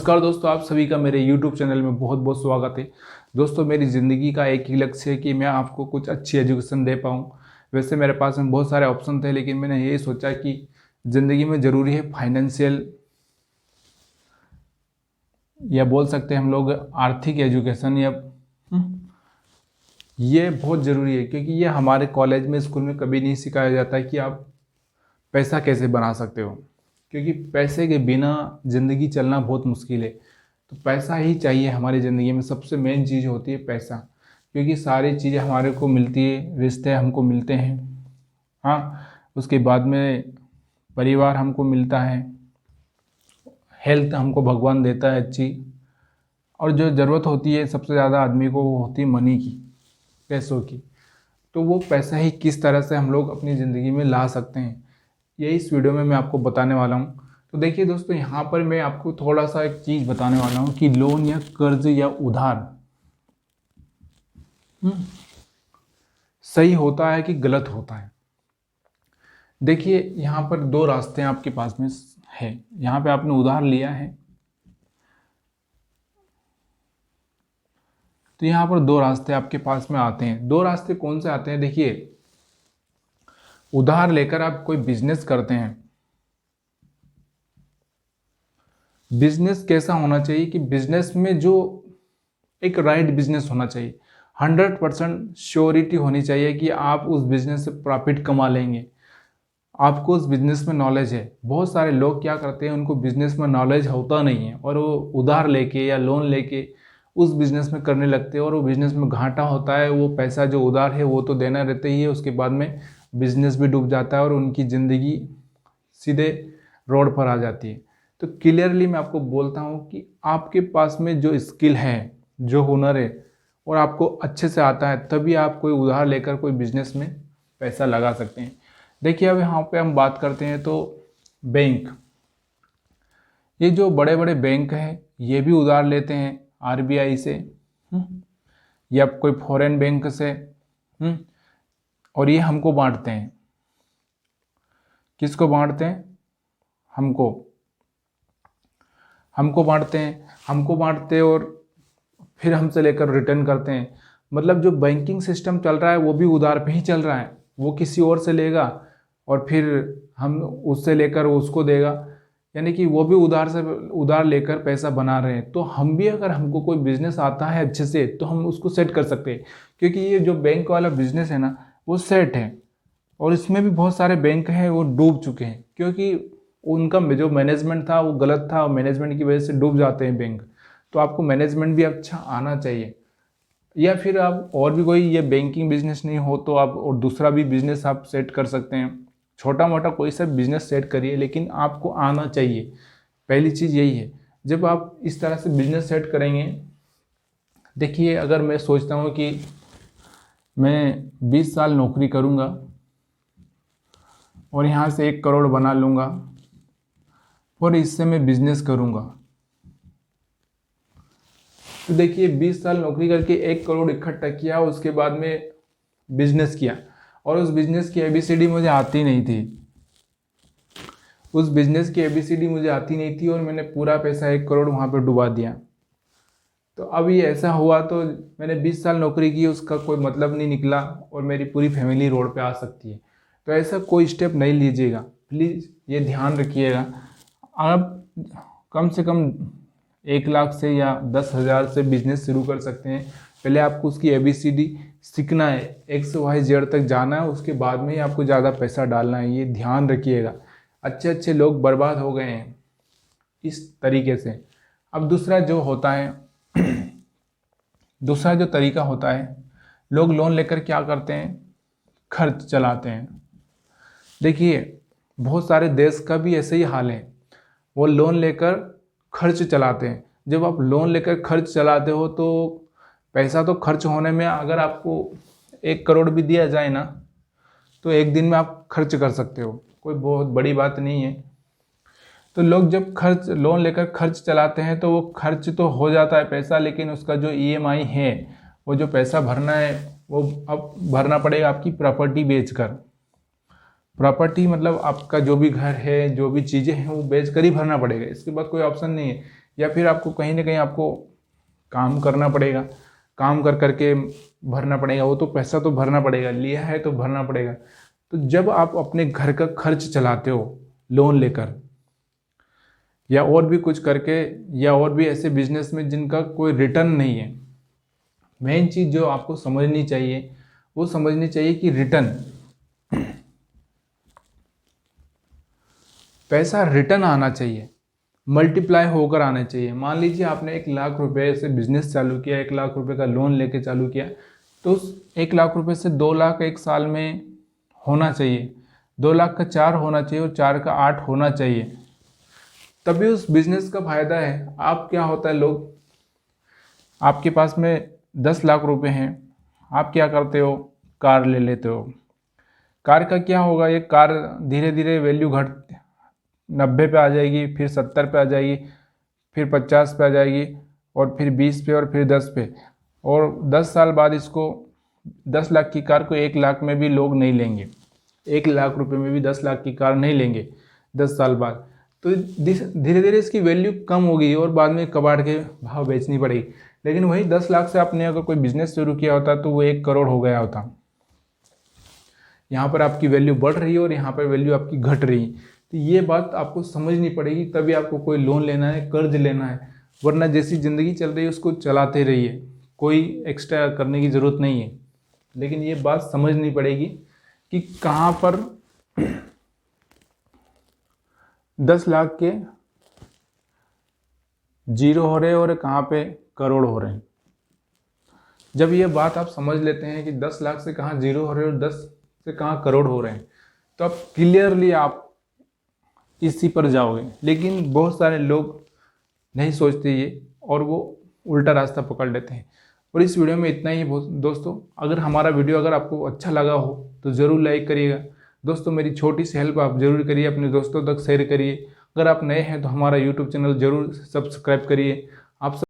नमस्कार दोस्तों, आप सभी का मेरे YouTube चैनल में बहुत बहुत स्वागत है। दोस्तों, मेरी ज़िंदगी का एक ही लक्ष्य है कि मैं आपको कुछ अच्छी एजुकेशन दे पाऊँ। वैसे मेरे पास में बहुत सारे ऑप्शन थे, लेकिन मैंने यही सोचा कि ज़िंदगी में ज़रूरी है फाइनेंशियल, या बोल सकते हैं हम लोग आर्थिक एजुकेशन, या ये बहुत ज़रूरी है क्योंकि ये हमारे कॉलेज में, स्कूल में कभी नहीं सिखाया जाता कि आप पैसा कैसे बना सकते हो। क्योंकि पैसे के बिना ज़िंदगी चलना बहुत मुश्किल है। तो पैसा ही चाहिए हमारी ज़िंदगी में, सबसे मेन चीज़ होती है पैसा। क्योंकि सारी चीज़ें हमारे को मिलती है, रिश्ते हमको मिलते हैं, हाँ, उसके बाद में परिवार हमको मिलता है, हेल्थ हमको भगवान देता है अच्छी, और जो ज़रूरत होती है सबसे ज़्यादा आदमी को, वो होती है मनी की, पैसों की। तो वो पैसा ही किस तरह से हम लोग अपनी ज़िंदगी में ला सकते हैं, ये इस वीडियो में मैं आपको बताने वाला हूँ। तो देखिए दोस्तों, यहाँ पर मैं आपको थोड़ा सा एक चीज़ बताने वाला हूँ कि लोन या कर्ज या उधार सही होता है कि गलत होता है। देखिए, यहाँ पर दो रास्ते आपके पास में है। यहाँ पे आपने उधार लिया है, तो यहाँ पर दो रास्ते आपके पास में आते हैं। दो रास्ते कौन से आते हैं? देखिए, उधार लेकर आप कोई बिजनेस करते हैं। बिजनेस कैसा होना चाहिए कि बिजनेस में जो एक राइट बिजनेस होना चाहिए, 100% श्योरिटी होनी चाहिए कि आप उस बिजनेस से प्रॉफिट कमा लेंगे। आपको उस बिजनेस में नॉलेज है। बहुत सारे लोग क्या करते हैं, उनको बिजनेस में नॉलेज होता नहीं है और वो उधार लेके या लोन लेके उस बिजनेस में करने लगते हैं, और वो बिजनेस में घाटा होता है। वो पैसा जो उधार है वो तो देना रहता ही है, उसके बाद में बिजनेस भी डूब जाता है और उनकी ज़िंदगी सीधे रोड पर आ जाती है। तो क्लियरली मैं आपको बोलता हूँ कि आपके पास में जो स्किल है, जो हुनर है, और आपको अच्छे से आता है, तभी आप कोई उधार लेकर कोई बिजनेस में पैसा लगा सकते हैं। देखिए, अब यहाँ पे हम बात करते हैं तो बैंक, ये जो बड़े बड़े बैंक हैं ये भी उधार लेते हैं आरबीआई से, या कोई फॉरेन बैंक से, और ये हमको बांटते हैं। किसको बांटते हैं? हमको हमको बांटते हैं। हमको बांटते हैं और फिर हमसे लेकर रिटर्न करते हैं। मतलब जो बैंकिंग सिस्टम चल रहा है वो भी उधार पे ही चल रहा है। वो किसी और से लेगा और फिर हम उससे लेकर उसको देगा, यानी कि वो भी उधार लेकर पैसा बना रहे हैं। तो हम भी, अगर हमको कोई बिजनेस आता है अच्छे से, तो हम उसको सेट कर सकते हैं। क्योंकि ये जो बैंक वाला बिजनेस है ना, वो सेट है, और इसमें भी बहुत सारे बैंक हैं वो डूब चुके हैं, क्योंकि उनका जो मैनेजमेंट था वो गलत था, और मैनेजमेंट की वजह से डूब जाते हैं बैंक। तो आपको मैनेजमेंट भी अच्छा आना चाहिए। या फिर आप और भी कोई, ये बैंकिंग बिजनेस नहीं हो तो आप और दूसरा भी बिजनेस आप सेट कर सकते हैं। छोटा मोटा कोई सा बिजनेस सेट करिए, लेकिन आपको आना चाहिए। पहली चीज़ यही है। जब आप इस तरह से बिजनेस सेट करेंगे, देखिए, अगर मैं सोचता हूँ कि मैं 20 साल नौकरी करूँगा और यहाँ से 1 करोड़ बना लूँगा, और इससे मैं बिजनेस करूँगा, तो देखिए 20 साल नौकरी करके 1 करोड़ इकट्ठा किया, उसके बाद में बिजनेस किया, और उस बिजनेस की एबीसीडी मुझे आती नहीं थी। और मैंने पूरा पैसा 1 करोड़ वहाँ पे डुबा दिया। तो अब ये ऐसा हुआ, तो मैंने 20 साल नौकरी की, उसका कोई मतलब नहीं निकला, और मेरी पूरी फैमिली रोड पे आ सकती है। तो ऐसा कोई स्टेप नहीं लीजिएगा, प्लीज़ ये ध्यान रखिएगा। आप कम से कम 1 लाख से या 10,000 से बिजनेस शुरू कर सकते हैं। पहले आपको उसकी एबीसीडी सीखना है, एक्स वाई जेड तक जाना है, उसके बाद में ही आपको ज़्यादा पैसा डालना है, ये ध्यान रखिएगा। अच्छे अच्छे लोग बर्बाद हो गए हैं इस तरीके से। अब दूसरा जो तरीका होता है, लोग लोन लेकर क्या करते हैं, खर्च चलाते हैं। देखिए, बहुत सारे देश का भी ऐसे ही हाल है, वो लोन लेकर खर्च चलाते हैं। जब आप लोन लेकर खर्च चलाते हो, तो पैसा तो खर्च होने में, अगर आपको 1 करोड़ भी दिया जाए ना, तो एक दिन में आप खर्च कर सकते हो, कोई बहुत बड़ी बात नहीं है। तो लोग जब लोन लेकर खर्च चलाते हैं, तो वो खर्च तो हो जाता है पैसा, लेकिन उसका जो ईएमआई है, वो जो पैसा भरना है, वो अब भरना पड़ेगा आपकी प्रॉपर्टी बेचकर। प्रॉपर्टी मतलब आपका जो भी घर है, जो भी चीज़ें हैं, वो बेच कर ही भरना पड़ेगा, इसके बाद कोई ऑप्शन नहीं है। या फिर आपको कहीं ना कहीं आपको काम करना पड़ेगा, काम कर करके भरना पड़ेगा। वो तो पैसा तो भरना पड़ेगा, लिया है तो भरना पड़ेगा। तो जब आप अपने घर का खर्च चलाते हो लोन लेकर या और भी कुछ करके, या और भी ऐसे बिजनेस में जिनका कोई रिटर्न नहीं है, मेन चीज़ जो आपको समझनी चाहिए वो समझनी चाहिए कि रिटर्न, पैसा रिटर्न आना चाहिए, मल्टीप्लाई होकर आना चाहिए। मान लीजिए आपने 1 लाख रुपए से बिजनेस चालू किया, 1 लाख रुपए का लोन लेके चालू किया, तो उस 1 लाख रुपए से 2 लाख एक साल में होना चाहिए, 2 लाख का 4 होना चाहिए और 4 का 8 होना चाहिए, तभी उस बिजनेस का फायदा है। आप क्या होता है, लोग आपके पास में 10 लाख रुपए हैं, आप क्या करते हो, कार ले लेते हो। कार का क्या होगा, ये कार धीरे धीरे वैल्यू घट 90 पे आ जाएगी, फिर 70 पे आ जाएगी, फिर 50 पे आ जाएगी, और फिर 20 पे, और फिर 10 पे, और 10 साल बाद इसको 10 लाख की कार को 1 लाख में भी लोग नहीं लेंगे, 1 लाख रुपए में भी 10 लाख की कार नहीं लेंगे 10 साल बाद। तो धीरे धीरे इसकी वैल्यू कम होगी और बाद में कबाड़ के भाव बेचनी पड़ेगी। लेकिन वही 10 लाख से आपने अगर कोई बिजनेस शुरू किया होता तो वो 1 करोड़ हो गया होता। यहाँ पर आपकी वैल्यू बढ़ रही है और यहाँ पर वैल्यू आपकी घट रही है। तो ये बात आपको समझनी पड़ेगी, तभी आपको कोई लोन लेना है, कर्ज लेना है। वरना जैसी ज़िंदगी चल रही है उसको चलाते रहिए, कोई एक्स्ट्रा करने की ज़रूरत नहीं है। लेकिन ये बात समझनी पड़ेगी कि कहाँ पर 10 लाख के 0 हो रहे हैं और कहाँ पे करोड़ हो रहे हैं। जब ये बात आप समझ लेते हैं कि 10 लाख से कहाँ 0 हो रहे हैं और 10 से कहाँ करोड़ हो रहे हैं, तो आप क्लियरली आप इसी पर जाओगे। लेकिन बहुत सारे लोग नहीं सोचते ये, और वो उल्टा रास्ता पकड़ लेते हैं। और इस वीडियो में इतना ही दोस्तों। अगर हमारा वीडियो अगर आपको अच्छा लगा हो तो ज़रूर लाइक करिएगा दोस्तों। मेरी छोटी सी हेल्प आप ज़रूर करिए, अपने दोस्तों तक शेयर करिए। अगर आप नए हैं तो हमारा यूट्यूब चैनल ज़रूर सब्सक्राइब करिए। आप